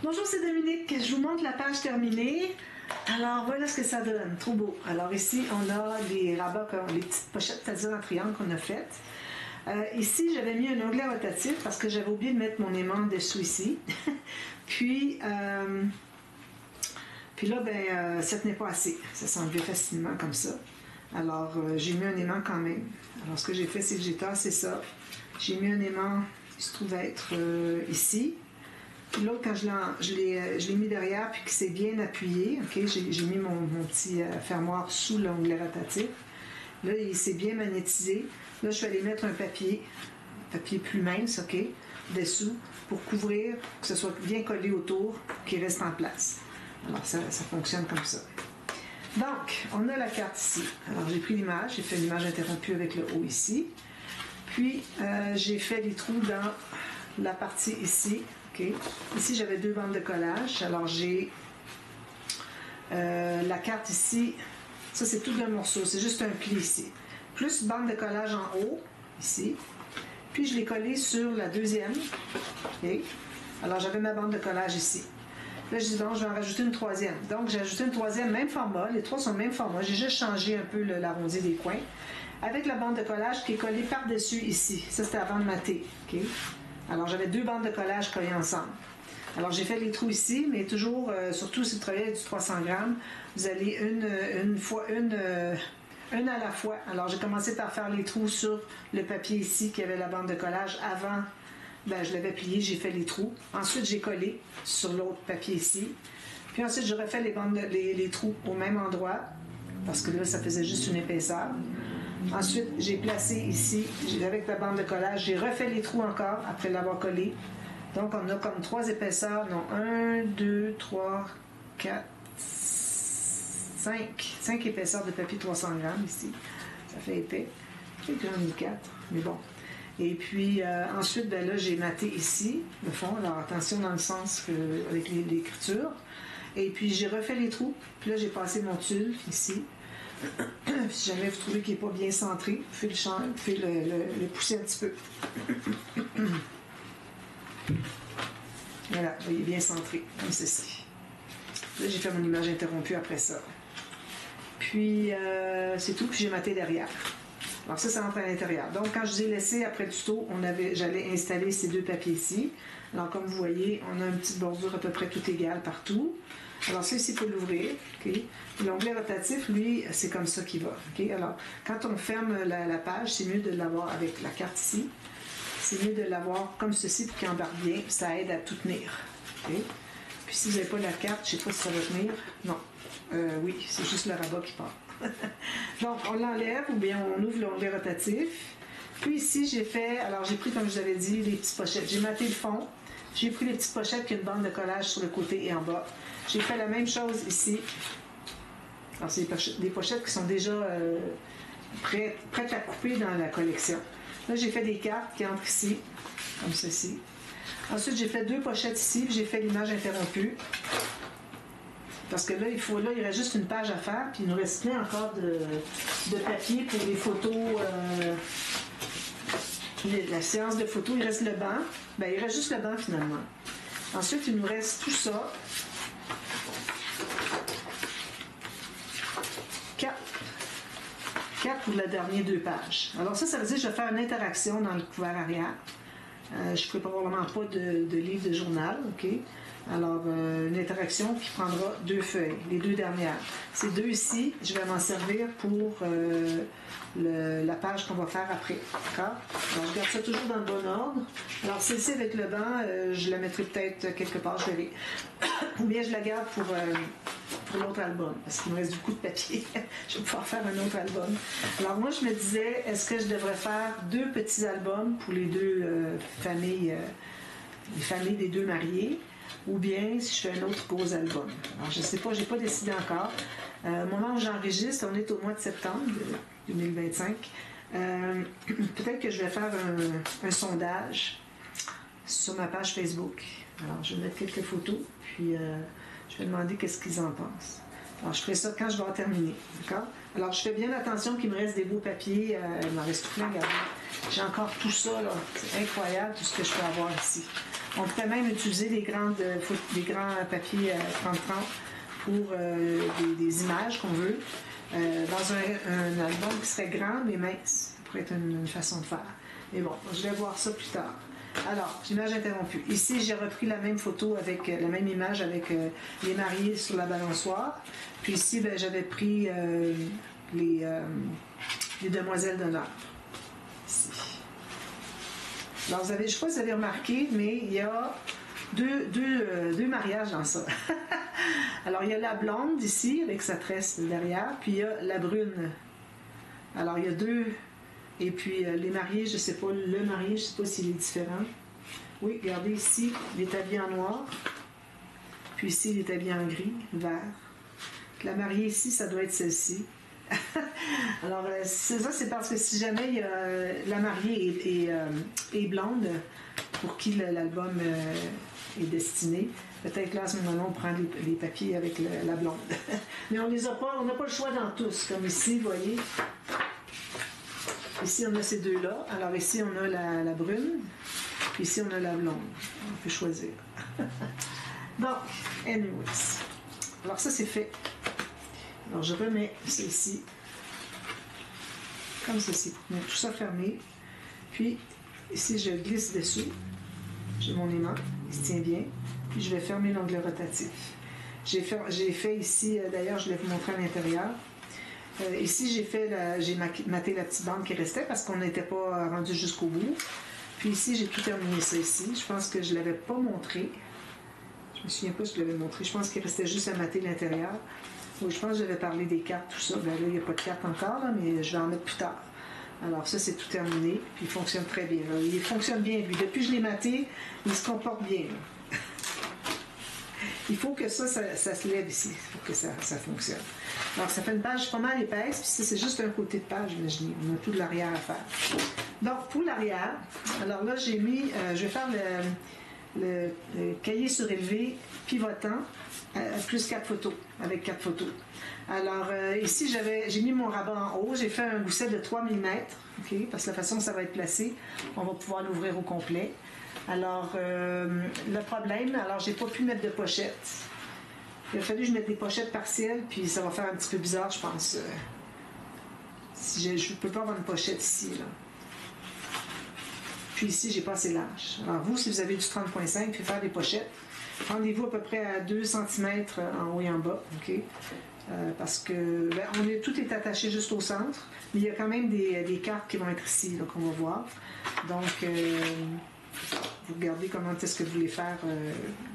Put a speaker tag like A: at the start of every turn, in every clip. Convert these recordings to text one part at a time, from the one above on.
A: Bonjour, c'est Dominique. Je vous montre la page terminée. Alors, voilà ce que ça donne. Trop beau. Alors ici, on a les rabats, les petites pochettes, c'est-à-dire en triangle qu'on a faites. Ici, j'avais mis un onglet rotatif parce que j'avais oublié de mettre mon aimant dessous ici. puis là, ça tenait pas assez. Ça s'enlevait facilement comme ça. Alors, j'ai mis un aimant quand même. Alors, ce que j'ai fait, c'est que j'ai tassé ça. J'ai mis un aimant qui se trouve être ici. Puis l'autre, quand je l'ai mis derrière, puis que c'est bien appuyé, okay, j'ai mis mon petit fermoir sous l'onglet rotatif. Là, il s'est bien magnétisé. Là, je vais aller mettre un papier plus mince, OK, dessous, pour couvrir, que ce soit bien collé autour, pour qu'il reste en place. Alors, ça fonctionne comme ça. Donc, on a la carte ici. Alors, j'ai pris l'image, j'ai fait l'image interrompue avec le haut ici. Puis, j'ai fait les trous dans la partie ici. Okay. Ici, j'avais 2 bandes de collage. Alors, j'ai la carte ici. Ça, c'est tout un morceau. C'est juste un pli ici. Plus bande de collage en haut, ici. Puis, je l'ai collé sur la deuxième. Okay. Alors, j'avais ma bande de collage ici. Là, je dis, bon, je vais en rajouter une troisième. Donc, j'ai ajouté une troisième, même format. Les trois sont le même format. J'ai juste changé un peu l'arrondi des coins. Avec la bande de collage qui est collée par-dessus ici. Ça, c'était avant de mater. Okay. Alors, j'avais 2 bandes de collage collées ensemble. Alors, j'ai fait les trous ici, mais toujours, surtout si vous travaillez avec du 300 grammes, vous allez une à la fois. Alors, j'ai commencé par faire les trous sur le papier ici qui avait la bande de collage. Avant, je l'avais plié, j'ai fait les trous. Ensuite, j'ai collé sur l'autre papier ici. Puis ensuite, je refais les trous au même endroit, parce que là, ça faisait juste une épaisseur. Ensuite, j'ai placé ici, avec la bande de collage, j'ai refait les trous encore après l'avoir collé. Donc, on a comme 3 épaisseurs. Non, 1, 2, 3, 4, 5. 5 épaisseurs de papier 300 grammes ici. Ça fait épais. Peut-être que j'en ai 4, mais bon. Et puis, ensuite, là, j'ai maté ici, le fond. Alors, attention dans le sens avec l'écriture. Et puis, j'ai refait les trous. Puis là, j'ai passé mon tulle ici. Si jamais vous trouvez qu'il n'est pas bien centré, vous pouvez le pousser un petit peu. Voilà, il est bien centré, comme ceci. Là, j'ai fait mon image interrompue après ça. Puis, c'est tout, puis j'ai maté derrière. Alors ça rentre à l'intérieur. Donc, quand je vous ai laissé, après le tuto, j'allais installer ces 2 papiers ici. Alors, comme vous voyez, on a une petite bordure à peu près tout égale partout. Alors, ça ici, il faut l'ouvrir. Okay. L'onglet rotatif, lui, c'est comme ça qu'il va. Okay. Alors, quand on ferme la page, c'est mieux de l'avoir avec la carte ici. C'est mieux de l'avoir comme ceci pour qu'il embarque bien. Ça aide à tout tenir. Okay. Puis, si vous n'avez pas la carte, je ne sais pas si ça va tenir. Non. Oui, c'est juste le rabat qui part. Donc, on l'enlève ou bien on ouvre l'onglet rotatif. Puis ici, j'ai pris, comme je vous avais dit, les petites pochettes. J'ai maté le fond. J'ai pris les petites pochettes qui ont une bande de collage sur le côté et en bas. J'ai fait la même chose ici. Alors, c'est des pochettes qui sont déjà prêtes à couper dans la collection. Là, j'ai fait des cartes qui entrent ici, comme ceci. Ensuite, j'ai fait 2 pochettes ici, puis j'ai fait l'image interrompue. Parce que là, il reste juste une page à faire, puis il nous reste plein encore de papier pour les photos, la séance de photos. Il reste le banc. Il reste juste le banc finalement. Ensuite, il nous reste tout ça. 4 pour la dernière 2 pages. Alors ça veut dire que je vais faire une interaction dans le couvert arrière. Je ne ferai probablement pas de livre de journal, OK? Alors, une interaction qui prendra 2 feuilles, les 2 dernières. Ces 2 ici, je vais m'en servir pour la page qu'on va faire après. D'accord? Alors, je garde ça toujours dans le bon ordre. Alors, celle-ci avec le banc, je la mettrai peut-être quelque part, je verrai. Ou bien je la garde pour l'autre album, parce qu'il me reste beaucoup de papier. Je vais pouvoir faire un autre album. Alors, moi, je me disais, est-ce que je devrais faire 2 petits albums pour les 2 familles, les familles des 2 mariés, ou bien si je fais un autre gros album. Alors, je ne sais pas, je n'ai pas décidé encore. Au moment où j'enregistre, on est au mois de septembre 2025. Peut-être que je vais faire un sondage sur ma page Facebook. Alors, je vais mettre quelques photos, puis je vais demander qu'est-ce qu'ils en pensent. Alors, je ferai ça quand je vais en terminer. D'accord? Alors, je fais bien attention qu'il me reste des beaux papiers. Il m'en reste tout plein, regardez. J'ai encore tout ça, là. C'est incroyable tout ce que je peux avoir ici. On pourrait même utiliser des grands papiers 30-30 pour des images qu'on veut. Dans un album qui serait grand mais mince. Ça pourrait être une façon de faire. Mais bon, je vais voir ça plus tard. Alors, image interrompue. Ici, j'ai repris la même photo avec la même image avec les mariés sur la balançoire. Puis ici, ben, j'avais pris les demoiselles d'honneur. Ici. Alors, je ne sais pas si vous avez remarqué, mais il y a deux mariages dans ça. Alors, il y a la blonde ici, avec sa tresse derrière, puis il y a la brune. Alors, il y a deux. Et puis, les mariés, je ne sais pas, le marié, je ne sais pas s'il est différent. Oui, regardez ici, il est habillé en noir. Puis ici, il est habillé en gris, vert. La mariée ici, ça doit être celle-ci. Alors, c'est ça, c'est parce que si jamais la mariée est blonde, pour qui l'album est destiné, peut-être là, à ce moment-là, on prend les papiers avec la blonde. Mais on les a pas, on n'a pas le choix dans tous, comme ici, vous voyez. Ici, on a ces deux-là. Alors ici, on a la brune. Puis ici, on a la blonde. On peut choisir. Donc, anyways. Alors ça, c'est fait. Alors, je remets celle-ci. Comme ceci. Donc, tout ça fermé. Puis, ici, je glisse dessus. J'ai mon aimant. Il se tient bien. Puis, je vais fermer l'onglet rotatif. J'ai fait ici, d'ailleurs, je vais vous montrer à l'intérieur. Ici, j'ai maté la petite bande qui restait parce qu'on n'était pas rendu jusqu'au bout. Puis ici, j'ai tout terminé ça ici. Je pense que je ne l'avais pas montré. Je me souviens pas si je l'avais montré. Je pense qu'il restait juste à mater l'intérieur. Oui, je pense que j'avais parlé des cartes, tout ça. Ben là, il n'y a pas de cartes encore, là, mais je vais en mettre plus tard. Alors ça, c'est tout terminé. Puis il fonctionne très bien. Là. Il fonctionne bien, lui. Depuis que je l'ai maté, il se comporte bien. Là. Il faut que ça se lève ici pour que ça fonctionne. Alors, ça fait une page pas mal épaisse, puis ça, c'est juste un côté de page, imaginez. On a tout de l'arrière à faire. Donc, pour l'arrière, alors là, j'ai mis, je vais faire le cahier surélevé pivotant, plus 4 photos, avec 4 photos. Alors, ici, j'ai mis mon rabat en haut, j'ai fait un gousset de 3 mm, okay, parce que la façon dont ça va être placé, on va pouvoir l'ouvrir au complet. Alors, le problème, alors j'ai pas pu mettre de pochette. Il a fallu que je mette des pochettes partielles, puis ça va faire un petit peu bizarre, je pense. Si je ne peux pas avoir une pochette ici, là. Puis ici, j'ai pas assez large. Alors vous, si vous avez du 30.5, puis faire des pochettes, rendez-vous à peu près à 2 cm en haut et en bas, OK? Parce que tout est attaché juste au centre, mais il y a quand même des cartes qui vont être ici, là, qu'on va voir. Donc, vous regardez comment est-ce que vous voulez faire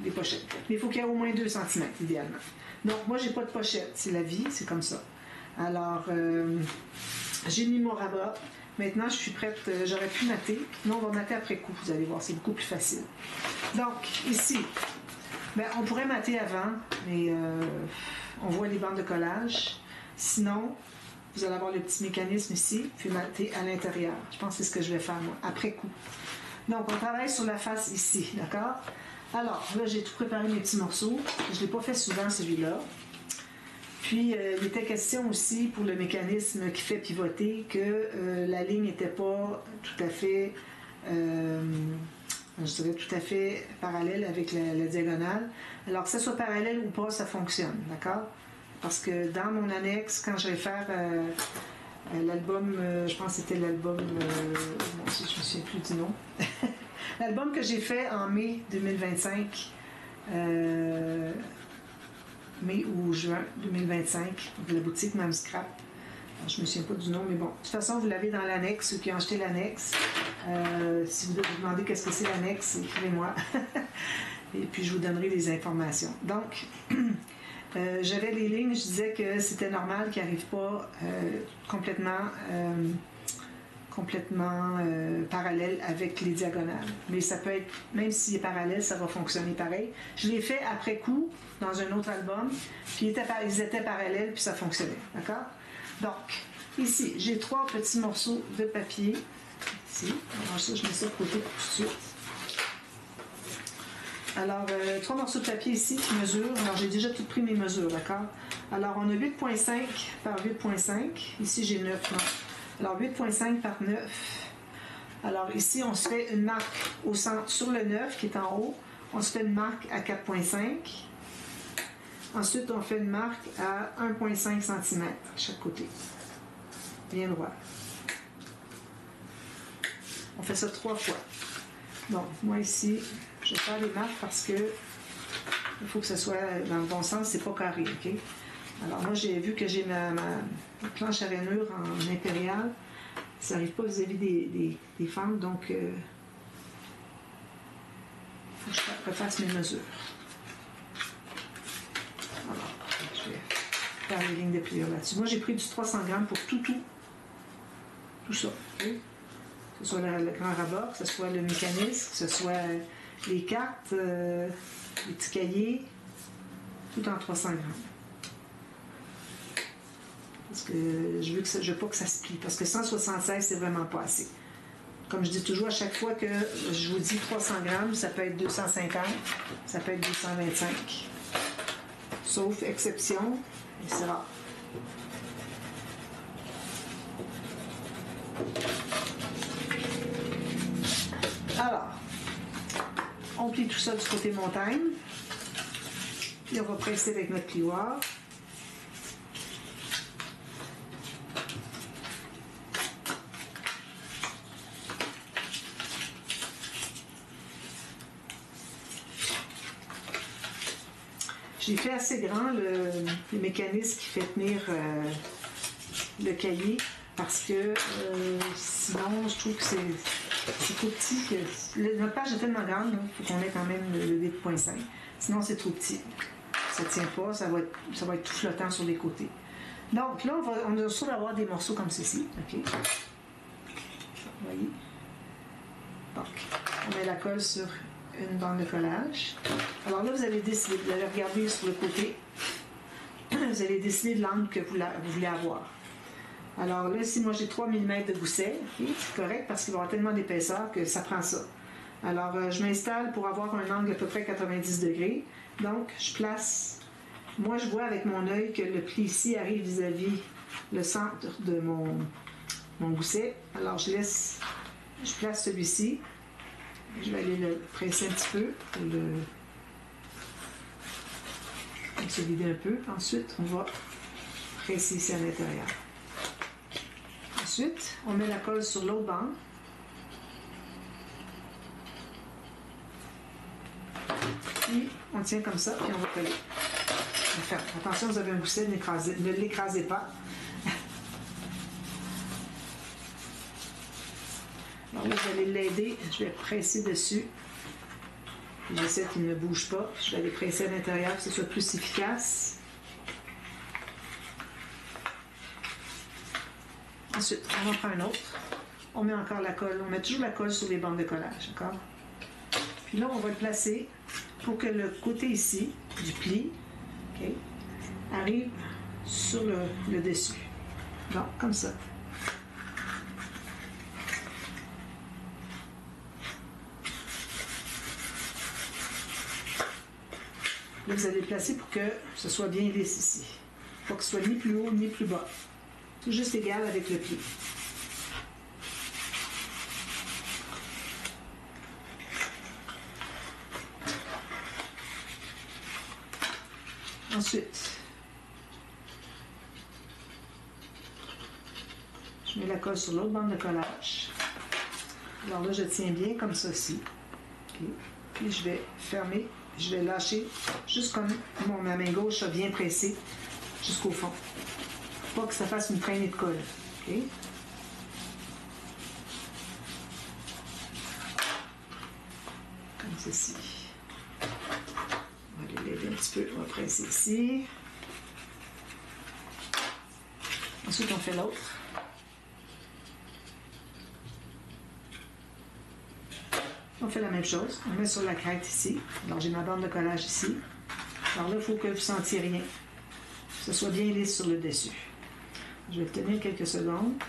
A: les pochettes. Mais il faut qu'il y ait au moins 2 cm, idéalement. Donc, moi, j'ai pas de pochette. C'est la vie, c'est comme ça. Alors, j'ai mis mon rabat. Maintenant, je suis prête. J'aurais pu mater. Non, on va mater après coup. Vous allez voir, c'est beaucoup plus facile. Donc, ici, on pourrait mater avant, mais on voit les bandes de collage. Sinon, vous allez avoir le petit mécanisme ici, puis mater à l'intérieur. Je pense que c'est ce que je vais faire, moi, après coup. Donc, on travaille sur la face ici, d'accord? Alors, là, j'ai tout préparé mes petits morceaux. Je ne l'ai pas fait souvent, celui-là. Puis, il était question aussi, pour le mécanisme qui fait pivoter, que la ligne n'était pas tout à fait, je dirais tout à fait parallèle avec la diagonale. Alors, que ça soit parallèle ou pas, ça fonctionne, d'accord? Parce que dans mon annexe, quand je vais faire... l'album, je pense que c'était l'album, je me souviens plus du nom. L'album que j'ai fait en mai 2025, mai ou juin 2025, de la boutique Mam Scrap. Alors, je me souviens pas du nom, mais bon. De toute façon, vous l'avez dans l'annexe, ceux qui ont acheté l'annexe. Si vous vous demandez qu'est-ce que c'est l'annexe, écrivez-moi. Et puis, je vous donnerai des informations. Donc... j'avais les lignes, je disais que c'était normal qu'ils n'arrivent pas complètement parallèle avec les diagonales. Mais ça peut être, même s'il est parallèle, ça va fonctionner pareil. Je l'ai fait après coup, dans un autre album, puis ils étaient parallèles, puis ça fonctionnait. D'accord? Donc, ici, j'ai 3 petits morceaux de papier. Ici. Alors ça, je mets ça de côté tout de suite. Alors, 3 morceaux de papier ici qui mesurent. Alors, j'ai déjà tout pris mes mesures, d'accord? Alors, on a 8.5 par 8.5. Ici, j'ai 9, non? Alors, 8.5 par 9. Alors ici, on se fait une marque au centre sur le 9 qui est en haut. On se fait une marque à 4,5. Ensuite, on fait une marque à 1,5 cm à chaque côté. Bien droit. On fait ça 3 fois. Bon, moi ici, je vais faire les marques parce que il faut que ce soit dans le bon sens, c'est pas carré, OK? Alors moi, j'ai vu que j'ai ma planche à rainure en impérial. Ça n'arrive pas vis-à-vis des fentes, donc il faut que je refasse mes mesures. Alors, je vais faire les lignes de pliure là-dessus. Moi, j'ai pris du 300 grammes pour tout ça. Okay? Que ce soit le grand rabat, que ce soit le mécanisme, que ce soit les cartes, les petits cahiers, tout en 300 grammes. Parce que je veux pas que ça se plie. Parce que 176, c'est vraiment pas assez. Comme je dis toujours, à chaque fois que je vous dis 300 grammes, ça peut être 250, ça peut être 225. Sauf exception, et c'est rare. Alors, on plie tout ça du côté montagne. Puis on va presser avec notre plioir. J'ai fait assez grand le mécanisme qui fait tenir le cahier parce que sinon je trouve que c'est trop petit. Notre page est tellement grande, il faut qu'on ait quand même le 8.5. Sinon c'est trop petit. Ça ne tient pas, ça va être tout flottant sur les côtés. Donc là, on va surtout avoir des morceaux comme ceci. OK? Vous voyez? Donc, on met la colle sur une bande de collage. Alors là, vous allez décider, vous allez regarder sur le côté. Vous allez décider de l'angle que vous voulez avoir. Alors là, si moi j'ai 3 mm de gousset, okay, c'est correct parce qu'il va y avoir tellement d'épaisseur que ça prend ça. Alors, je m'installe pour avoir un angle à peu près 90 degrés. Donc, je place... Moi, je vois avec mon œil que le pli ici arrive vis-à-vis le centre de mon gousset. Alors, je place celui-ci. Je vais aller le presser un petit peu pour se vider un peu. Ensuite, on va presser ici à l'intérieur. Ensuite, on met la colle sur l'autre bande. Puis, on tient comme ça, puis on va coller. Attention, vous avez un gousset, ne l'écrasez pas. Alors là, vous allez l'aider. Je vais presser dessus. J'essaie qu'il ne bouge pas. Je vais aller presser à l'intérieur pour que ce soit plus efficace. Ensuite, on en prend un autre. On met encore la colle. On met toujours la colle sur les bandes de collage. D'accord? Puis là, on va le placer pour que le côté ici du pli, okay, arrive sur le dessus. Donc, comme ça. Là, vous allez le placer pour que ce soit bien lisse ici. Pour que ce soit ni plus haut ni plus bas. Tout juste égal avec le pli. Ensuite, je mets la colle sur l'autre bande de collage. Alors là, je tiens bien comme ceci. Okay. Puis je vais fermer, je vais lâcher juste comme ma main gauche a bien pressé jusqu'au fond. Pas que ça fasse une traînée de colle. Okay. Comme ceci. On va l'aider un petit peu, on va presser ici. Ensuite, on fait l'autre. On fait la même chose. On met sur la crête ici. Alors, j'ai ma bande de collage ici. Alors là, il faut que vous ne sentiez rien. Que ce soit bien lisse sur le dessus. Je vais le tenir quelques secondes.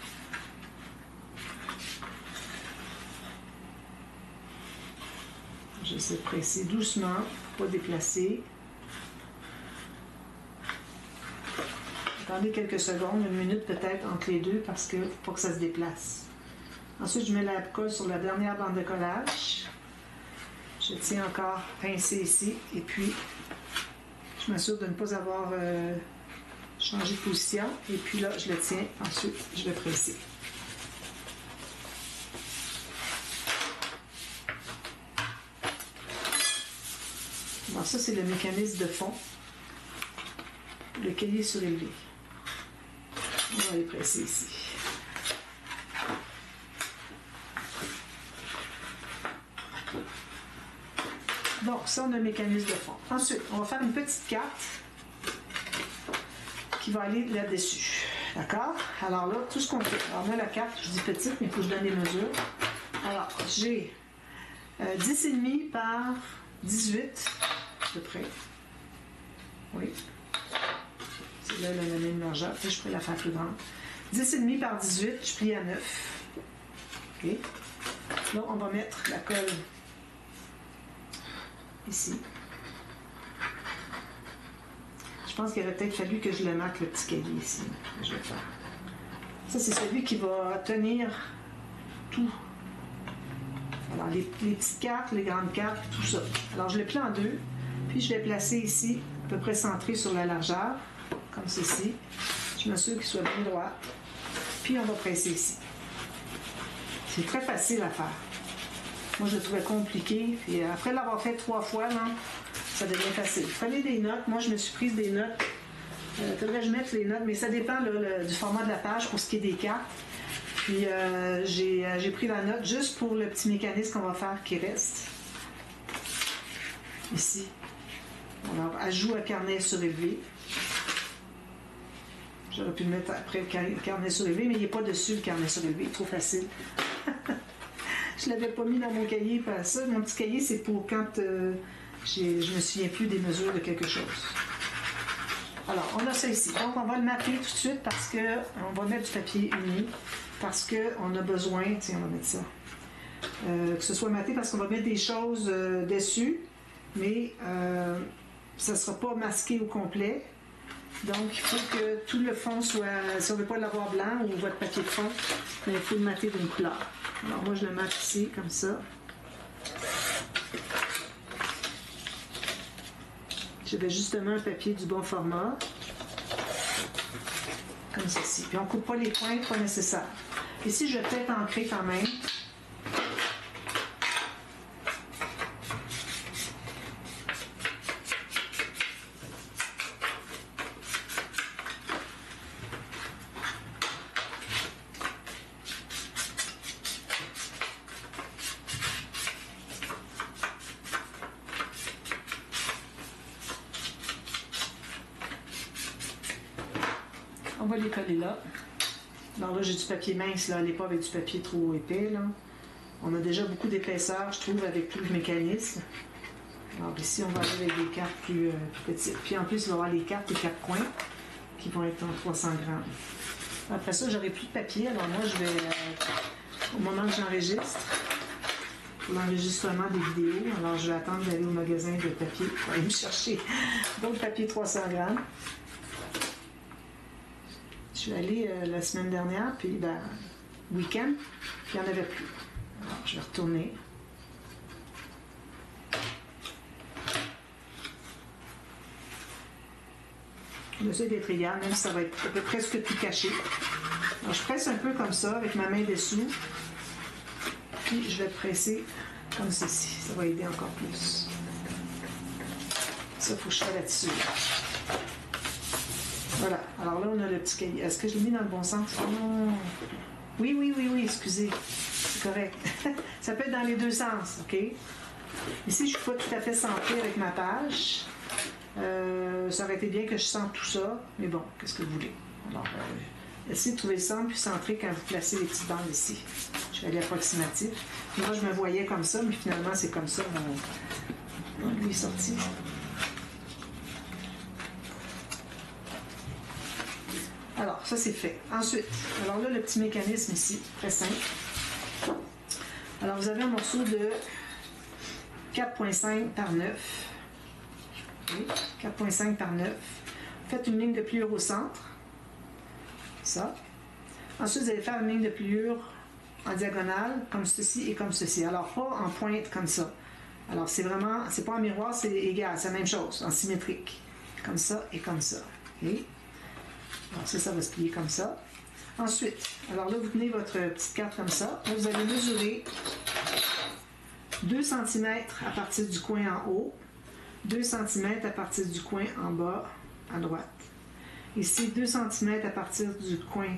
A: J'essaie de presser doucement pour ne pas déplacer. Attendez quelques secondes, une minute peut-être entre les deux parce qu'il ne faut pas que ça se déplace. Ensuite, je mets la colle sur la dernière bande de collage. Je tiens encore pincé ici. Et puis, je m'assure de ne pas avoir changé de position. Et puis là, je le tiens. Ensuite, je vais presser. Alors ça, c'est le mécanisme de fond. Le cahier surélevé. On va les presser ici. Donc, ça, on a le mécanisme de fond. Ensuite, on va faire une petite carte qui va aller là-dessus. D'accord? Alors là, tout ce qu'on fait. Alors là, la carte, je dis petite, mais il faut que je donne les mesures. Alors, j'ai 10,5 par 18, à peu près. Oui. C'est là la même largeur. Puis je pourrais la faire plus grande. 10,5 par 18, je plie à 9. OK? Là, on va mettre la colle ici. Je pense qu'il aurait peut-être fallu que je le marque, le petit cahier ici. Je vais faire. Ça, c'est celui qui va tenir tout. Alors, les petites cartes, les grandes cartes, tout ça. Alors, je le plie en deux. Puis, je vais placer ici, à peu près centré sur la largeur, comme ceci. Je m'assure qu'il soit bien droit. Puis, on va presser ici. C'est très facile à faire. Moi, je le trouvais compliqué. Puis après l'avoir fait 3 fois, là, ça devient facile. Prenez des notes. Moi, je me suis prise des notes. Faudrait que je mette les notes, mais ça dépend là, du format de la page pour ce qui est des cartes. Puis j'ai pris la note juste pour le petit mécanisme qu'on va faire qui reste. Ici. Alors, ajout à carnet surélevé. J'aurais pu le mettre après le carnet surélevé, mais il n'est pas dessus le carnet surélevé. Trop facile. Je ne l'avais pas mis dans mon cahier. Ça, mon petit cahier, c'est pour quand je ne me souviens plus des mesures de quelque chose. Alors, on a ça ici. Donc, on va le mapper tout de suite parce qu'on va mettre du papier uni. Parce qu'on a besoin, tiens, on va mettre ça, que ce soit maté parce qu'on va mettre des choses dessus, mais ça ne sera pas masqué au complet. Donc, il faut que tout le fond soit, si on ne veut pas l'avoir blanc ou votre papier de fond, il faut le mater d'une couleur. Alors, moi, je le mate ici, comme ça. J'avais justement un papier du bon format. Comme ceci. Puis, on ne coupe pas les pointes, pas nécessaire. Ici, je vais peut-être ancrer quand même. On va les coller là. Alors là, j'ai du papier mince, là, allez pas avec du papier trop épais. Là. On a déjà beaucoup d'épaisseur, je trouve, avec tout le mécanisme. Alors ici, on va aller avec des cartes plus petites. Puis en plus, il va y avoir les cartes, les 4 coins, qui vont être en 300 grammes. Après ça, j'aurai plus de papier. Alors moi, je vais, au moment que j'enregistre, pour l'enregistrement des vidéos, alors je vais attendre d'aller au magasin de papier pour aller me chercher d'autres papiers 300 grammes. Je suis allée la semaine dernière, puis week-end, puis il n'y en avait plus. Alors, je vais retourner. J'essaie d'être égal, même si ça va être à peu presque tout caché. Alors, je presse un peu comme ça, avec ma main dessous. Puis, je vais presser comme ceci. Ça va aider encore plus. Ça, il faut que je fasse là-dessus. Voilà. Alors là, on a le petit cahier. Est-ce que je l'ai mis dans le bon sens? Oh. Oui, excusez. C'est correct. Ça peut être dans les deux sens, OK? Ici, je ne suis pas tout à fait centrée avec ma page. Ça aurait été bien que je sente tout ça, mais bon, qu'est-ce que vous voulez? Alors, essayez de trouver le centre puis centré quand vous placez les petites bandes ici. Je vais aller approximatif. Moi, je me voyais comme ça, mais finalement, c'est comme ça. Lui est sorti. Alors, ça, c'est fait. Ensuite, alors là, le petit mécanisme ici, très simple. Alors, vous avez un morceau de 4,5 par 9. Oui, 4,5 par 9. Faites une ligne de pliure au centre. Ça. Ensuite, vous allez faire une ligne de pliure en diagonale, comme ceci et comme ceci. Alors, pas en pointe comme ça. Alors, c'est vraiment, c'est pas en miroir, c'est égal, c'est la même chose, en symétrique. Comme ça et comme ça. Okay? Alors, ça va se plier comme ça. Ensuite, alors là, vous tenez votre petite carte comme ça. Là, vous allez mesurer 2 cm à partir du coin en haut, 2 cm à partir du coin en bas à droite. Ici, 2 cm à partir du coin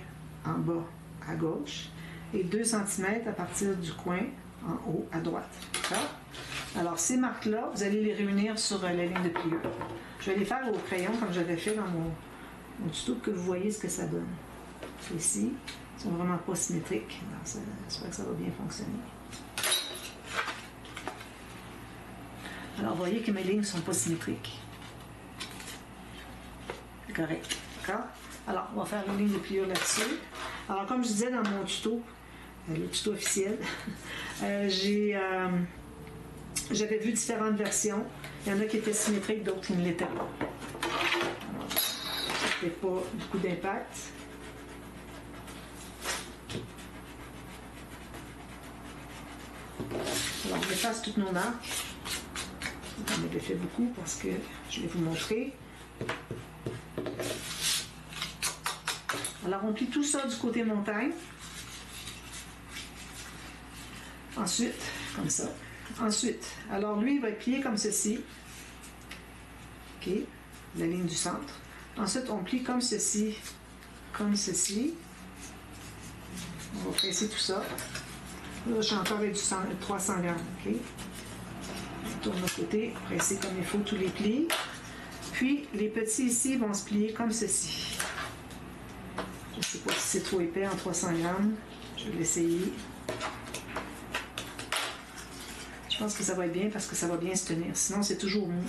A: en bas à gauche et 2 cm à partir du coin en haut à droite. D'accord? Alors, ces marques-là, vous allez les réunir sur la ligne de pliure. Je vais les faire au crayon comme j'avais fait dans mon tuto pour que vous voyez ce que ça donne. Ici, ils sont vraiment pas symétriques. J'espère que ça va bien fonctionner. Alors, vous voyez que mes lignes ne sont pas symétriques. C'est correct. D'accord? Alors, on va faire une ligne de pliure là-dessus. Alors, comme je disais dans mon tuto, le tuto officiel, j'avais vu différentes versions. Il y en a qui étaient symétriques, d'autres qui ne l'étaient pas. Alors, ça ne fait pas beaucoup d'impact. Alors, on efface toutes nos marques. On avait fait beaucoup parce que je vais vous montrer. Alors, on plie tout ça du côté montagne. Ensuite, comme ça. Ensuite, alors lui, il va être plié comme ceci. OK, la ligne du centre. Ensuite, on plie comme ceci, comme ceci. On va presser tout ça. Là, je suis encore avec du 300 grammes. OK. On tourne de côté, presser comme il faut tous les plis. Puis, les petits ici vont se plier comme ceci. Je ne sais pas si c'est trop épais en 300 grammes. Je vais l'essayer. Je pense que ça va être bien parce que ça va bien se tenir. Sinon, c'est toujours mieux.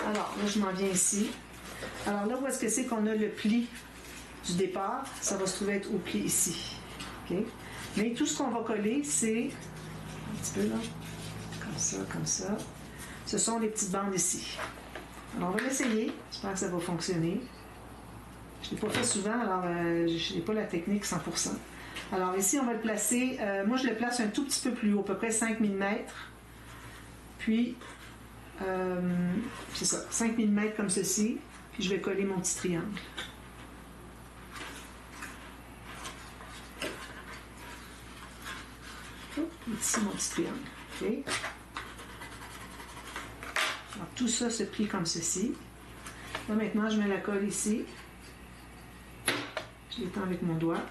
A: Alors, là, je m'en viens ici. Alors là, où est-ce que c'est qu'on a le pli du départ? Ça va se trouver être au pli ici. OK? Mais tout ce qu'on va coller, c'est un petit peu là, comme ça. Ce sont les petites bandes ici. Alors, on va l'essayer. J'espère que ça va fonctionner. Je ne l'ai pas fait souvent, alors je n'ai pas la technique 100%. Alors ici, on va le placer, moi je le place un tout petit peu plus haut, à peu près 5 mm. Puis, c'est ça, 5 mm comme ceci. Puis je vais coller mon petit triangle. Ici, mon petit triangle. Okay. Alors, tout ça se plie comme ceci. Là, maintenant, je mets la colle ici. Je l'étends avec mon doigt.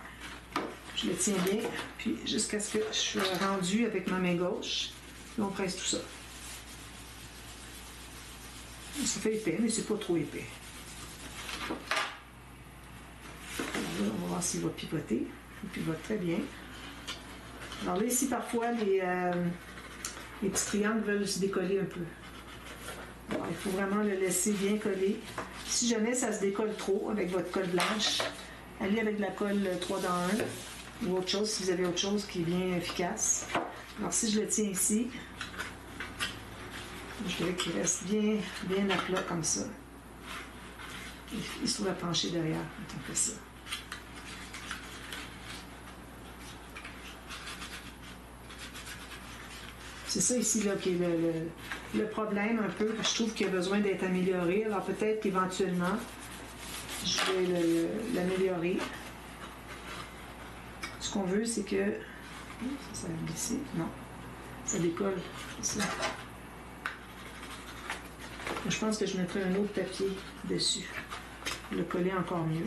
A: Je le tiens bien, puis jusqu'à ce que je sois rendu avec ma main gauche. Puis on presse tout ça. Ça fait épais, mais c'est pas trop épais. Alors là, on va voir s'il va pivoter. Il pivote très bien. Alors là, ici, parfois, les petits triangles veulent se décoller un peu. Alors, il faut vraiment le laisser bien coller. Si jamais ça se décolle trop avec votre colle blanche, allez avec de la colle 3 dans 1 ou autre chose, si vous avez autre chose qui est bien efficace. Alors, si je le tiens ici, je dirais qu'il reste bien à plat comme ça. Il se trouve à pencher derrière quand on fait ça. C'est ça ici là, qui est le problème un peu, que je trouve qu'il a besoin d'être amélioré. Alors peut-être qu'éventuellement, je vais l'améliorer. Ce qu'on veut, c'est que... Ça va glisser. Non. Ça décolle. Ça. Je pense que je mettrai un autre papier dessus. Pour le coller encore mieux.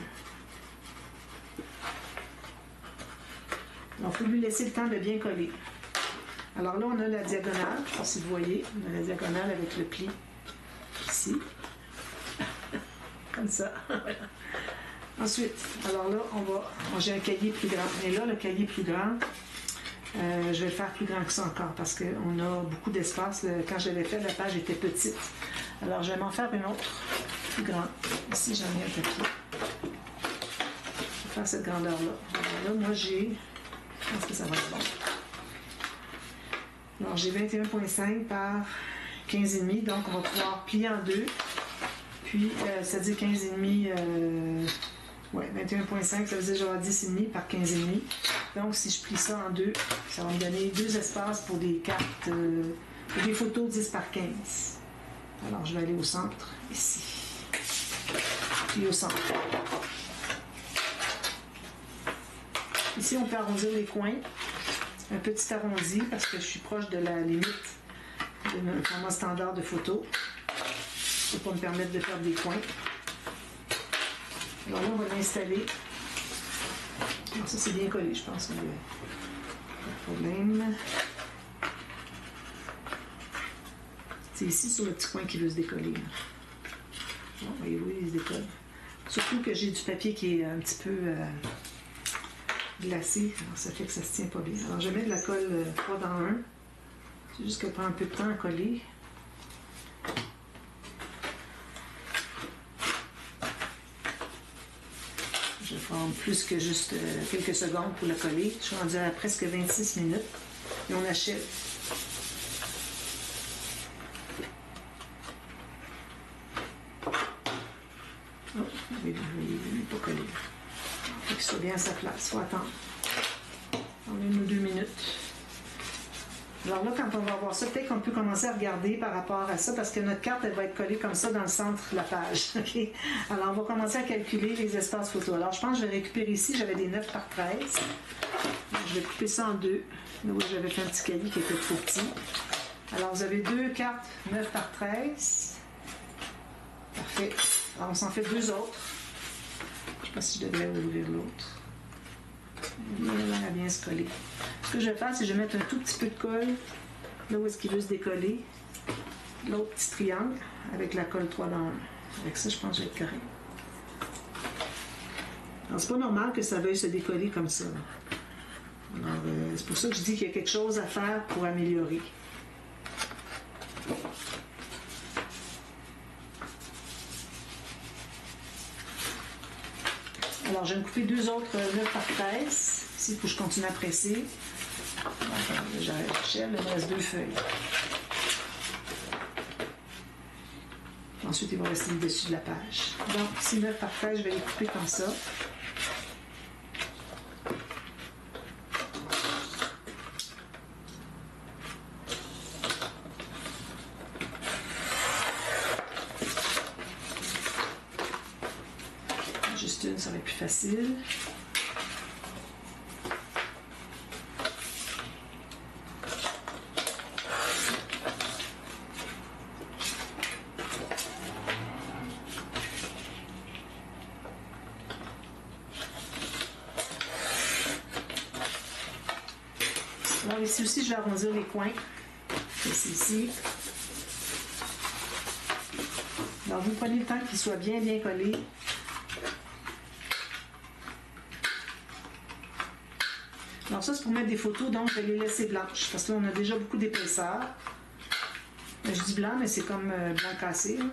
A: Alors, il faut lui laisser le temps de bien coller. Alors là, on a la diagonale. Je ne sais pas si vous voyez. On a la diagonale avec le pli ici. Comme ça. Voilà. Ensuite, alors là, j'ai un cahier plus grand. Mais là, le cahier plus grand, je vais le faire plus grand que ça encore parce qu'on a beaucoup d'espace. Quand je l'avais fait, la page était petite. Alors, je vais m'en faire une autre plus grande. Ici, j'en ai un papier. Je vais faire cette grandeur-là. Alors là, moi, je pense que ça va être bon. Alors, j'ai 21,5 par 15,5. Donc, on va pouvoir plier en deux. Puis, ça dit 15,5 Ouais, 21,5, ça veut dire que j'aurai 10,5 par 15,5. Donc, si je plie ça en deux, ça va me donner 2 espaces pour des cartes, pour des photos 10 par 15. Alors, je vais aller au centre, ici. Puis au centre. Ici, on peut arrondir les coins. Un petit arrondi, parce que je suis proche de la limite de mon format standard de photo. Pour me permettre de faire des coins. Alors là, on va l'installer. Alors ça, c'est bien collé, je pense. Pas de problème. C'est ici, sur le petit coin, qui veut se décoller. Bon, voyez-vous, il se décolle. Surtout que j'ai du papier qui est un petit peu glacé. Alors, ça fait que ça se tient pas bien. Alors, je mets de la colle 3 dans 1. C'est juste qu'elle prend un peu de temps à coller. Je vais prendre plus que juste quelques secondes pour la coller. Je suis rendue à presque 26 minutes. Et on achève. Oh, il n'est pas collé. Il faut qu'il soit bien à sa place. Il faut attendre. En 1 ou 2 minutes. Alors là, quand on va voir ça, peut-être qu'on peut commencer à regarder par rapport à ça, parce que notre carte, elle va être collée comme ça dans le centre de la page. Okay? Alors, on va commencer à calculer les espaces photo. Alors, je pense que je vais récupérer ici, j'avais des 9 par 13. Je vais couper ça en deux. Là où j'avais fait un petit cahier qui était trop petit. Alors, vous avez 2 cartes 9 par 13. Parfait. Alors, on s'en fait 2 autres. Je ne sais pas si je devrais ouvrir l'autre. Il a bien se coller. Ce que je vais faire, c'est que je vais mettre un tout petit peu de colle là où est-ce qu'il veut se décoller. L'autre petit triangle avec la colle 3 dans 1. Avec ça, je pense que je vais être correct. Alors, c'est pas normal que ça veuille se décoller comme ça. Alors, c'est pour ça que je dis qu'il y a quelque chose à faire pour améliorer. Alors, je vais me couper 2 autres 9 par 13. Ici, il faut que je continue à presser. J'arrête la chaîne, il me reste 2 feuilles. Ensuite, il va rester le dessus de la page. Donc, ici, 9 par 13, je vais les couper comme ça. Juste une, ça va être plus facile. Alors ici aussi, je vais arrondir les coins. C'est ici. Alors vous prenez le temps qu'il soit bien collé. Alors ça, c'est pour mettre des photos, donc je vais les laisser blanches, parce que là, on a déjà beaucoup d'épaisseur. Je dis blanc, mais c'est comme blanc cassé. Là.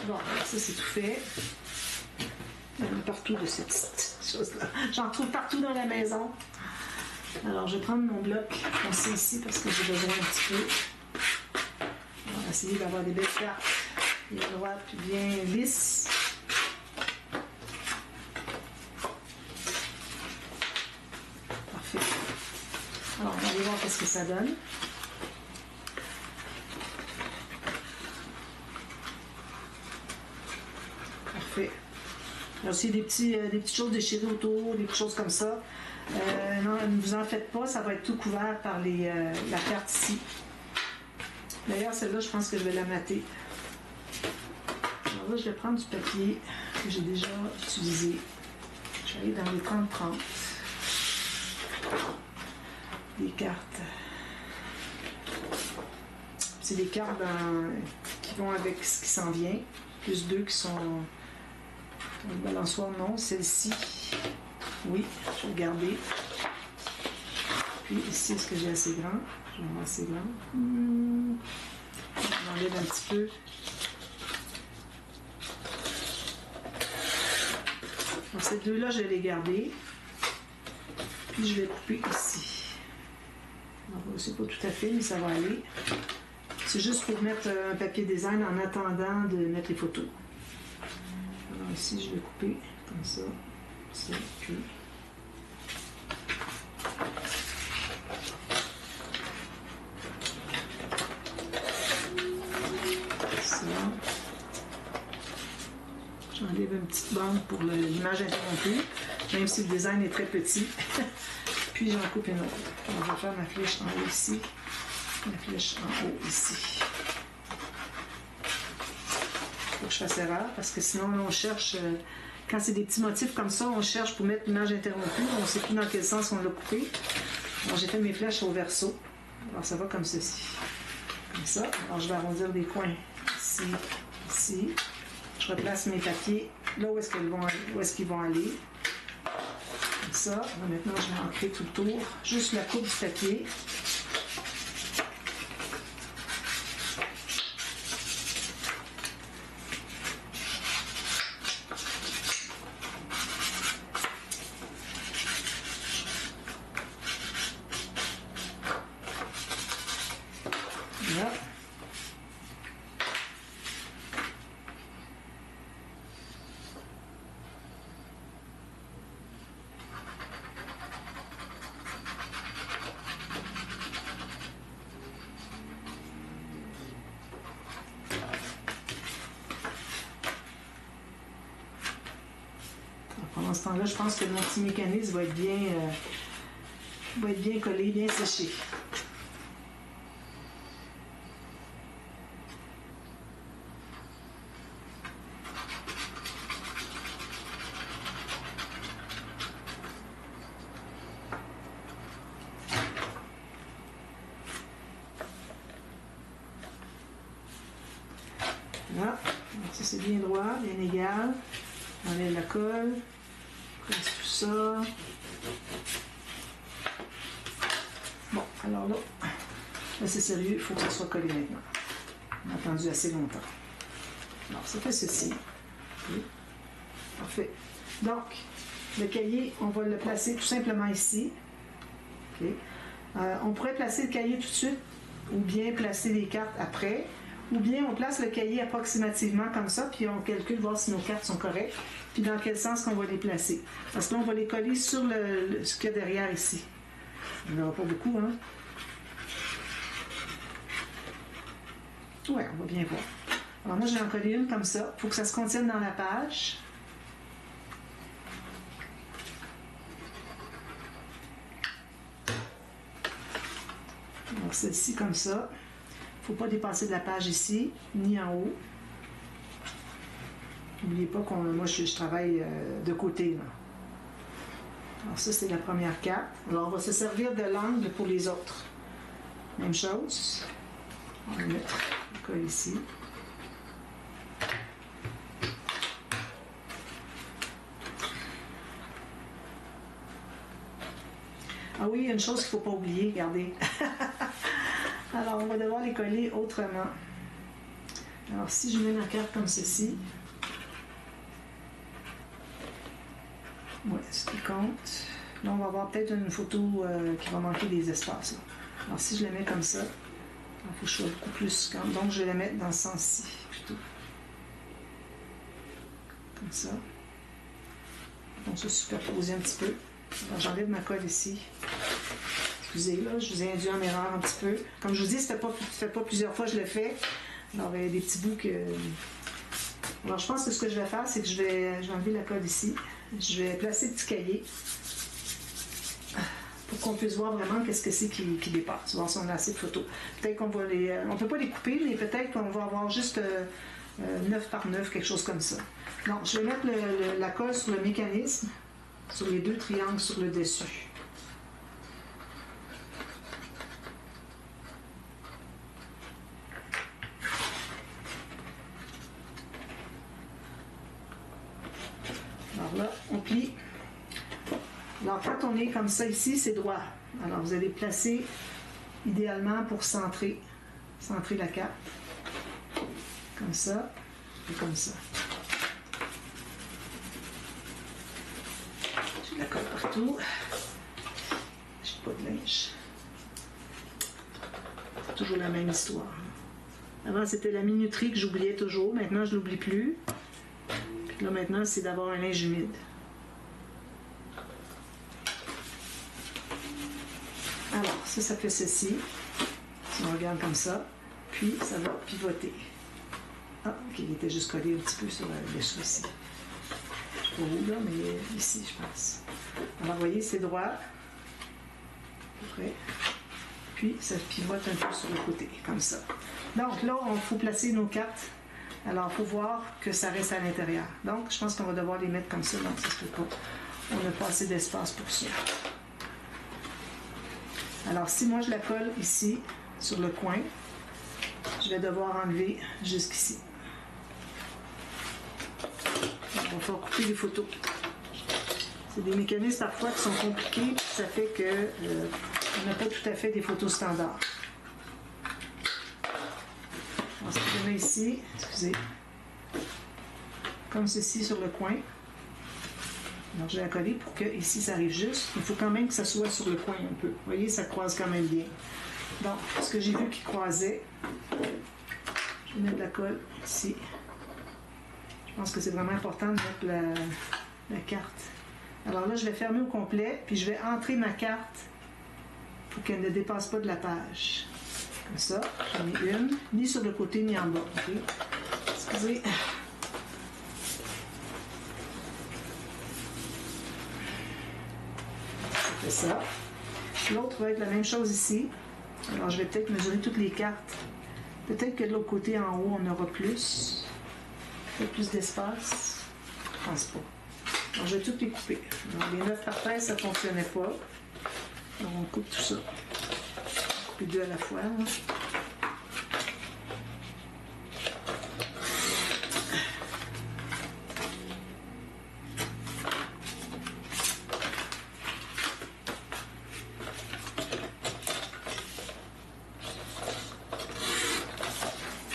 A: Bon, ça c'est tout fait. Il y en a partout de cette petite chose-là. J'en trouve partout dans la maison. Alors, je vais prendre mon bloc foncé ici parce que j'ai besoin un petit peu. On va essayer d'avoir des belles cartes bien droites et bien lisses. Parfait. Alors, on va aller voir ce que ça donne. Parfait. Alors, aussi des petites choses déchirées autour, des petites choses comme ça. Non, ne vous en faites pas, ça va être tout couvert par la carte ici. D'ailleurs, celle-là, je pense que je vais la mater. Alors là, je vais prendre du papier que j'ai déjà utilisé. Je vais aller dans les 30-30. Des cartes. C'est des cartes qui vont avec ce qui s'en vient. Plus 2 qui sont... Le balançoire, non. Celle-ci, oui, je vais le garder. Puis ici, est-ce que j'ai assez grand? Je vais avoir assez grand. Je m'enlève un petit peu. Donc, ces deux-là, je vais les garder. Puis je vais couper ici. C'est pas tout à fait, mais ça va aller. C'est juste pour mettre un papier design en attendant de mettre les photos. Alors ici, je vais couper comme ça, puis... ça. J'enlève une petite bande pour l'image interrompue, même si le design est très petit. Puis j'en coupe une autre. On va faire ma flèche en haut ici, ma flèche en haut ici. Il faut que je fasse erreur parce que sinon on cherche, quand c'est des petits motifs comme ça, on cherche pour mettre l'image interrompue, on ne sait plus dans quel sens on l'a coupé. Alors j'ai fait mes flèches au verso. Alors ça va comme ceci. Comme ça. Alors je vais arrondir des coins ici, ici. Je replace mes papiers là où est-ce qu'ils vont aller. Comme ça. Maintenant, je vais ancrer tout le tour. Juste la coupe du papier. Voilà. Pendant ce temps-là, je pense que mon petit mécanisme va être bien collé, bien séché. Voilà. Donc ça, c'est bien droit, bien égal. On enlève la colle. Presse tout ça. Bon, alors là c'est sérieux, il faut que ça soit collé maintenant. On a attendu assez longtemps. Alors, ça fait ceci. Okay. Parfait. Donc, le cahier, on va le placer tout simplement ici. Okay. On pourrait placer le cahier tout de suite, ou bien placer les cartes après, ou bien on place le cahier approximativement comme ça, puis on calcule voir si nos cartes sont correctes, puis dans quel sens qu'on va les placer. Parce que là, on va les coller sur ce qu'il y a derrière ici. Il n'y en aura pas beaucoup, hein? Ouais, on va bien voir. Alors moi, je vais en coller une comme ça, pour que ça se contienne dans la page. Alors celle-ci comme ça. Il ne faut pas dépasser de la page ici, ni en haut. N'oubliez pas que moi, je travaille de côté, là. Alors ça, c'est la première carte. Alors, on va se servir de l'angle pour les autres. Même chose. On va mettre le col ici. Ah oui, il y a une chose qu'il ne faut pas oublier, regardez. Alors, on va devoir les coller autrement. Alors, si je mets ma carte comme ceci, ouais, ce qui compte. Là, on va avoir peut-être une photo qui va manquer des espaces. Là. Alors, si je la mets comme ça, il faut que je sois beaucoup plus calme. Donc, je vais la mettre dans ce sens-ci, plutôt. Comme ça. Donc, ça superposer un petit peu. Alors, j'enlève ma colle ici. Excusez, là, je vous ai induit en erreur un petit peu. Comme je vous dis, ça fait pas plusieurs fois que je le fais. Alors, il y a des petits bouts que... Alors, je pense que ce que je vais faire, c'est que je vais enlever la colle ici. Je vais placer le petit cahier pour qu'on puisse voir vraiment qu'est-ce que c'est qui dépasse. Voir si on a assez de photos. Peut-être qu'on va on ne peut pas les couper, mais peut-être qu'on va avoir juste 9 par 9, quelque chose comme ça. Donc, je vais mettre la colle sur le mécanisme, sur les deux triangles sur le dessus. Alors là, on plie. Alors quand on est comme ça ici, c'est droit. Alors vous allez placer idéalement pour centrer la carte. Comme ça et comme ça. tout. J'ai pas de linge. C'est toujours la même histoire. Avant, c'était la minuterie que j'oubliais toujours. Maintenant, je l'oublie plus. Puis là, maintenant, c'est d'avoir un linge humide. Alors, ça fait ceci. Si on regarde comme ça, puis ça va pivoter. Ah, ok, il était juste collé un petit peu sur le dessous ici. Je sais pas où, là, mais ici, je pense. Alors, vous voyez, c'est droit. Après. Puis, ça pivote un peu sur le côté, comme ça. Donc, là, il faut placer nos cartes. Alors, il faut voir que ça reste à l'intérieur. Donc, je pense qu'on va devoir les mettre comme ça. Donc, ça se peut pas. On n'a pas assez d'espace pour ça. Alors, si moi, je la colle ici, sur le coin, je vais devoir enlever jusqu'ici. On va faire couper des photos. C'est des mécanismes parfois qui sont compliqués, puis ça fait que on n'a pas tout à fait des photos standards. Alors, ce que je mets ici, excusez, comme ceci sur le coin. Donc, je vais la coller pour que ici ça arrive juste. Il faut quand même que ça soit sur le coin un peu. Vous voyez, ça croise quand même bien. Donc, ce que j'ai vu qui croisait, je vais mettre de la colle ici. Je pense que c'est vraiment important de mettre la carte. Alors là, je vais fermer au complet, puis je vais entrer ma carte pour qu'elle ne dépasse pas de la page. Comme ça, j'en ai une, ni sur le côté ni en bas. Okay? Excusez. Ça. L'autre va être la même chose ici. Alors, je vais peut-être mesurer toutes les cartes. Peut-être que de l'autre côté, en haut, on aura plus. Peut-être plus d'espace. Je pense pas. Alors, je vais toutes les couper. Donc, les 9 par 13, ça ne fonctionnait pas. Alors, on coupe tout ça. On va couper 2 à la fois. Là.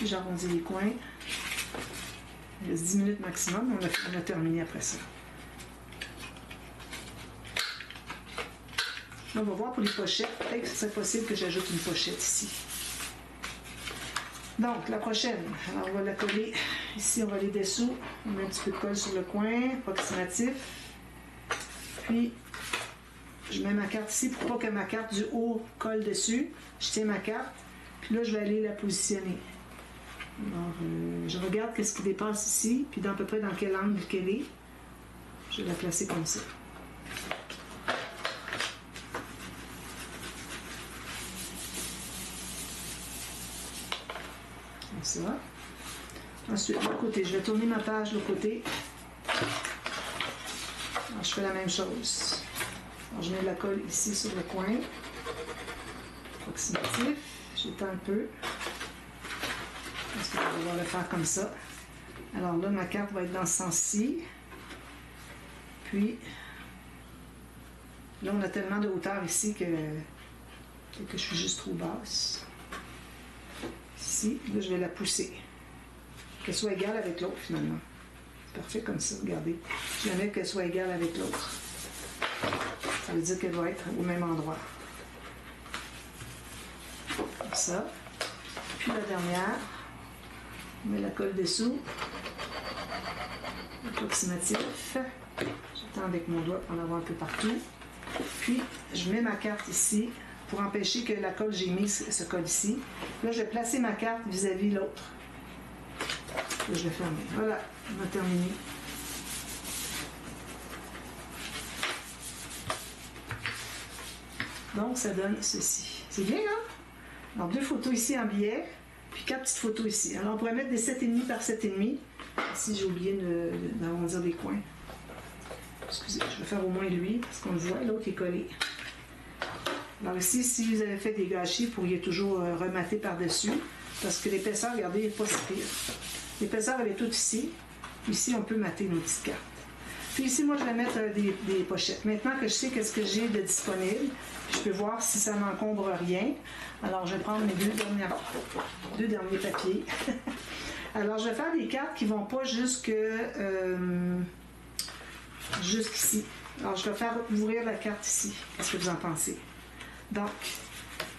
A: J'arrondis les coins. Il reste 10 minutes maximum. On a terminé après ça. Là, on va voir pour les pochettes. Peut-être que ce serait possible que j'ajoute une pochette ici. Donc, la prochaine. Alors, on va la coller. Ici, on va aller dessous. On met un petit peu de colle sur le coin, approximatif. Puis, je mets ma carte ici pour pas que ma carte du haut colle dessus. Je tiens ma carte. Puis là, je vais aller la positionner. Alors, je regarde qu'est-ce qui dépasse ici, puis à peu près dans quel angle qu'elle est. Je vais la placer comme ça. Comme ça. Ensuite, l'autre côté. Je vais tourner ma page de l'autre côté. Alors, je fais la même chose. Alors, je mets de la colle ici sur le coin. Approximatif. J'étends un peu. Parce que je vais devoir le faire comme ça. Alors là, ma carte va être dans ce sens-ci. Puis, là, on a tellement de hauteur ici que je suis juste trop basse. Ici, là, je vais la pousser. Qu'elle soit égale avec l'autre, finalement. C'est parfait comme ça, regardez. Je la mets qu'elle soit égale avec l'autre. Ça veut dire qu'elle va être au même endroit. Comme ça. Puis la dernière. On met la colle dessous, approximatif. J'étends avec mon doigt pour en avoir un peu partout. Puis, je mets ma carte ici pour empêcher que la colle que j'ai mise se colle ici. Là, je vais placer ma carte vis-à-vis l'autre. Là, je vais fermer. Voilà, on va terminer. Donc, ça donne ceci. C'est bien, hein? Alors, 2 photos ici en billet. Puis 4 petites photos ici. Alors, on pourrait mettre des 7,5 par 7,5. Ici, j'ai oublié d'arrondir les coins. Excusez, je vais faire au moins lui, parce qu'on le voit, l'autre est collé. Alors ici, si vous avez fait des gâchis, vous pourriez toujours remater par-dessus, parce que l'épaisseur, regardez, n'est pas si pire. L'épaisseur, elle est toute ici. Ici, on peut mater nos petites cartes. Puis ici, moi, je vais mettre des pochettes. Maintenant que je sais qu'est-ce que j'ai de disponible, je peux voir si ça n'encombre rien. Alors, je vais prendre mes deux derniers papiers. Alors, je vais faire des cartes qui ne vont pas jusqu'ici. Alors, je vais faire ouvrir la carte ici. Qu'est-ce que vous en pensez? Donc,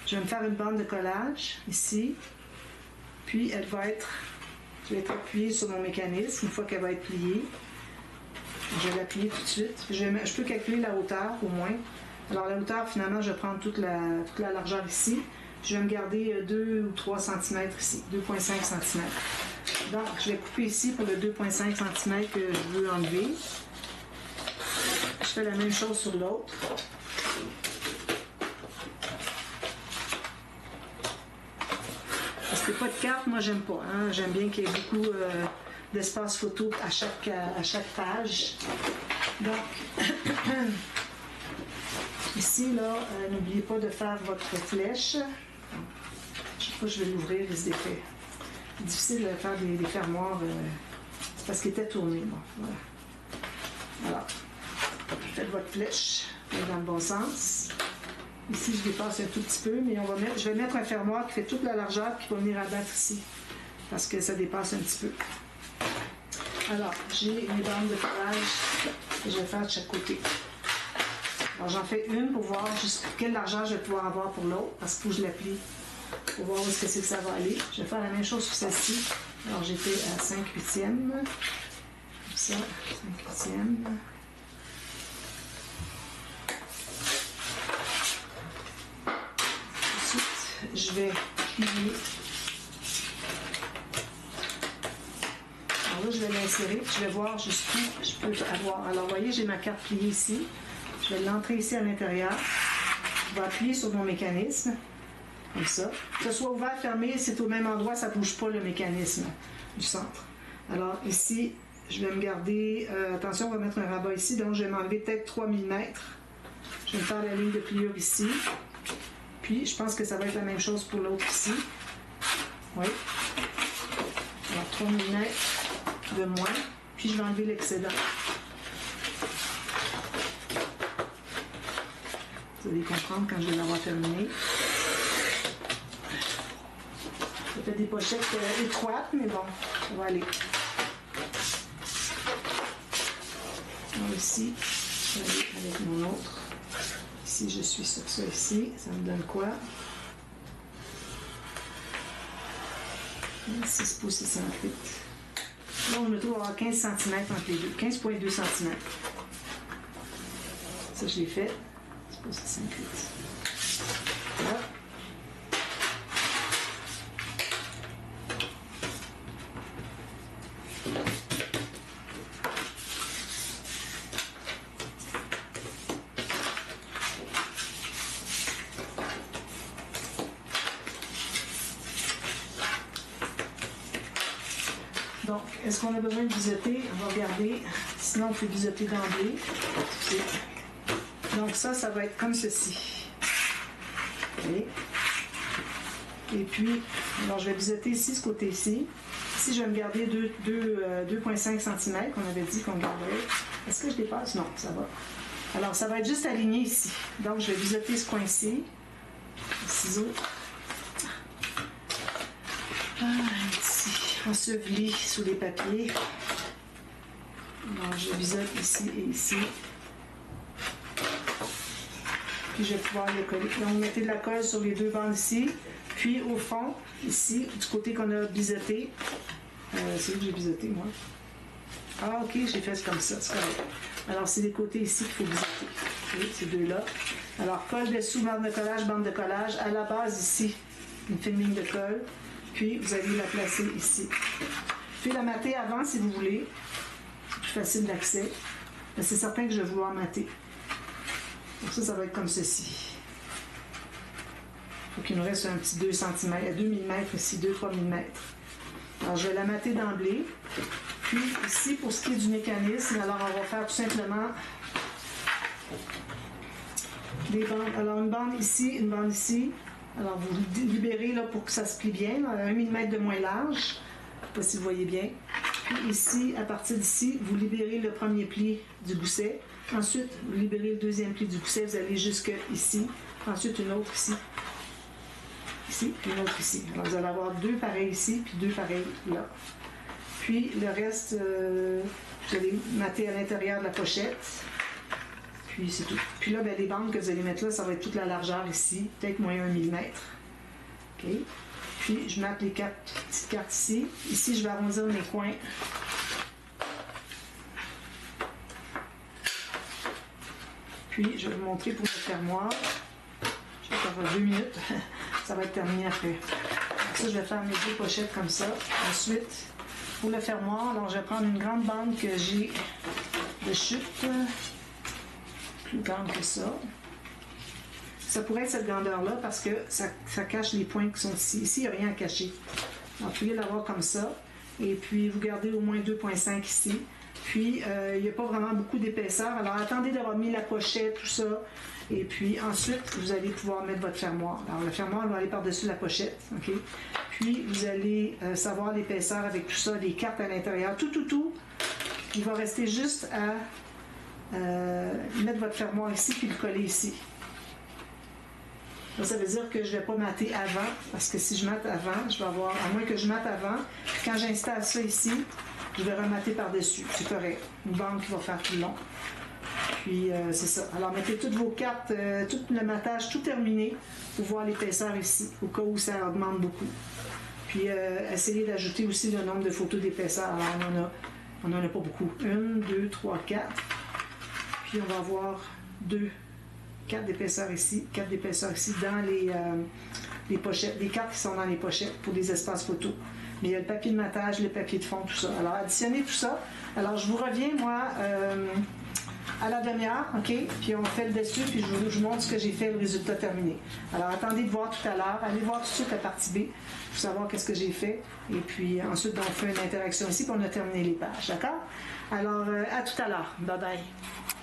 A: je vais me faire une bande de collage ici. Puis, elle va être... Je vais être appuyée sur mon mécanisme une fois qu'elle va être pliée. Je vais l'appuyer tout de suite. Je peux calculer la hauteur au moins. Alors, la hauteur, finalement, je vais prendre toute la largeur ici. Je vais me garder 2 ou 3 cm ici, 2,5 cm. Donc, je vais couper ici pour le 2,5 cm que je veux enlever. Je fais la même chose sur l'autre. Parce que pas de carte, moi, j'aime pas. Hein? J'aime bien qu'il y ait beaucoup d'espace photo à chaque page. Donc, ici, là, n'oubliez pas de faire votre flèche. Je sais pas, je vais l'ouvrir, il se défait. C'est difficile de faire des fermoirs. C'est parce qu'il était tourné. Bon, voilà. Alors, faites votre flèche dans le bon sens. Ici, je dépasse un tout petit peu, mais je vais mettre un fermoir qui fait toute la largeur qui va venir abattre ici, parce que ça dépasse un petit peu. Alors, j'ai mes bandes de collage que je vais faire de chaque côté. Alors, j'en fais une pour voir quelle largeur je vais pouvoir avoir pour l'autre, parce qu'il faut que je l'applique pour voir où est-ce que c'est que ça va aller. Je vais faire la même chose sur celle-ci. Alors, j'étais à 5/8. Comme ça, 5/8. Je vais plier. Alors là, je vais l'insérer, puis je vais voir jusqu'où je peux avoir. Alors, vous voyez, j'ai ma carte pliée ici. Je vais l'entrer ici à l'intérieur. Je vais appuyer sur mon mécanisme, comme ça. Que ce soit ouvert, fermé, c'est au même endroit, ça ne bouge pas le mécanisme du centre. Alors, ici, je vais me garder... attention, on va mettre un rabat ici, donc je vais m'enlever peut-être 3 mm. Je vais me faire la ligne de pliure ici. Puis, je pense que ça va être la même chose pour l'autre ici. Oui. Alors, 3 mm de moins. Puis, je vais enlever l'excédent. Vous allez comprendre quand je vais l'avoir terminé. Ça fait des pochettes étroites, mais bon, ça va aller. Alors, ici, je vais aller avec mon autre. Ici, je suis sur ça ici. Ça me donne quoi? 6 pouces et 58. Donc, je me trouve à avoir 15 cm entre les deux. 15,2 cm. Ça, je l'ai fait. 6 pouces et 58. Voilà. Donc, est-ce qu'on a besoin de biseauter? On va regarder. Sinon, on peut biseauter d'emblée. Donc, ça va être comme ceci. Okay. Et puis, alors, je vais biseauter ici, ce côté-ci. Ici, je vais me garder 2,5 cm qu'on avait dit qu'on garderait. Est-ce que je dépasse? Non, ça va. Alors, ça va être juste aligné ici. Donc, je vais biseauter ce coin-ci. Ciseaux. Ici. Enseveli sous les papiers. Alors, je biseaute ici et ici. Puis je vais pouvoir le coller. Donc, vous mettez de la colle sur les deux bandes ici. Puis au fond, ici, du côté qu'on a biseauté. C'est où que j'ai biseauté, moi? Ah, ok, j'ai fait comme ça. C'est correct. Alors, c'est les côtés ici qu'il faut biseauter. Okay, ces deux-là. Alors, colle dessous, bande de collage. À la base, ici, une fine ligne de colle. Puis, vous allez la placer ici. Puis, la mater avant, si vous voulez. C'est plus facile d'accès. Mais c'est certain que je vais vouloir mater. Donc ça va être comme ceci. Il faut qu'il nous reste un petit 2 cm, 2 mm ici, 2-3 mm. Alors, je vais la mater d'emblée. Puis, ici, pour ce qui est du mécanisme, alors on va faire tout simplement des bandes. Alors, une bande ici, une bande ici. Alors, vous libérez là, pour que ça se plie bien, là, 1 mm de moins large. Je ne sais pas si vous voyez bien. Puis ici, à partir d'ici, vous libérez le premier pli du gousset. Ensuite, vous libérez le deuxième pli du gousset, vous allez jusque ici. Ensuite, une autre ici. Ici, puis une autre ici. Alors, vous allez avoir 2 pareils ici, puis 2 pareils là. Puis, le reste, vous allez mater à l'intérieur de la pochette. Puis c'est tout. Puis là, ben, les bandes que vous allez mettre là, ça va être toute la largeur ici, peut-être moins 1 mm. OK? Puis je mets les 4 petites cartes ici. Ici, je vais arrondir mes coins. Puis je vais vous montrer pour le fermoir. Je vais faire 2 minutes. Ça va être terminé après. Donc ça, je vais faire mes 2 pochettes comme ça. Ensuite, pour le fermoir, alors je vais prendre une grande bande que j'ai de chute. Plus grande que ça. Ça pourrait être cette grandeur-là parce que ça cache les points qui sont ici. Ici, il n'y a rien à cacher. Donc, vous pouvez l'avoir comme ça. Et puis, vous gardez au moins 2,5 ici. Puis, il n'y a pas vraiment beaucoup d'épaisseur. Alors, attendez d'avoir mis la pochette, tout ça. Et puis, ensuite, vous allez pouvoir mettre votre fermoir. Alors, le fermoir va aller par-dessus la pochette. OK? Puis, vous allez savoir l'épaisseur avec tout ça, les cartes à l'intérieur. Tout. Il va rester juste à mettre votre fermoir ici puis le coller ici. Ça veut dire que je ne vais pas mater avant, parce que si je mate avant, je vais avoir, à moins que je mate avant, puis quand j'installe ça ici, je vais remater par-dessus. C'est correct. Une bande qui va faire tout le long. Puis c'est ça. Alors mettez toutes vos cartes, tout le matage, tout terminé, pour voir l'épaisseur ici, au cas où ça augmente beaucoup. Puis essayez d'ajouter aussi le nombre de photos d'épaisseur. Alors on n'en a pas beaucoup. 1, 2, 3, 4. Puis on va avoir 4 d'épaisseur ici, 4 d'épaisseur ici dans les pochettes, les cartes qui sont dans les pochettes pour les espaces photos. Mais il y a le papier de matage, le papier de fond, tout ça. Alors additionnez tout ça. Alors je vous reviens, moi, à la demi-heure, OK? Puis on fait le dessus, puis je vous montre ce que j'ai fait, le résultat terminé. Alors attendez de voir tout à l'heure. Allez voir tout de suite la partie B pour savoir qu'est-ce que j'ai fait. Et puis ensuite, on fait une interaction ici, puis on a terminé les pages, d'accord? Alors à tout à l'heure. Bye bye.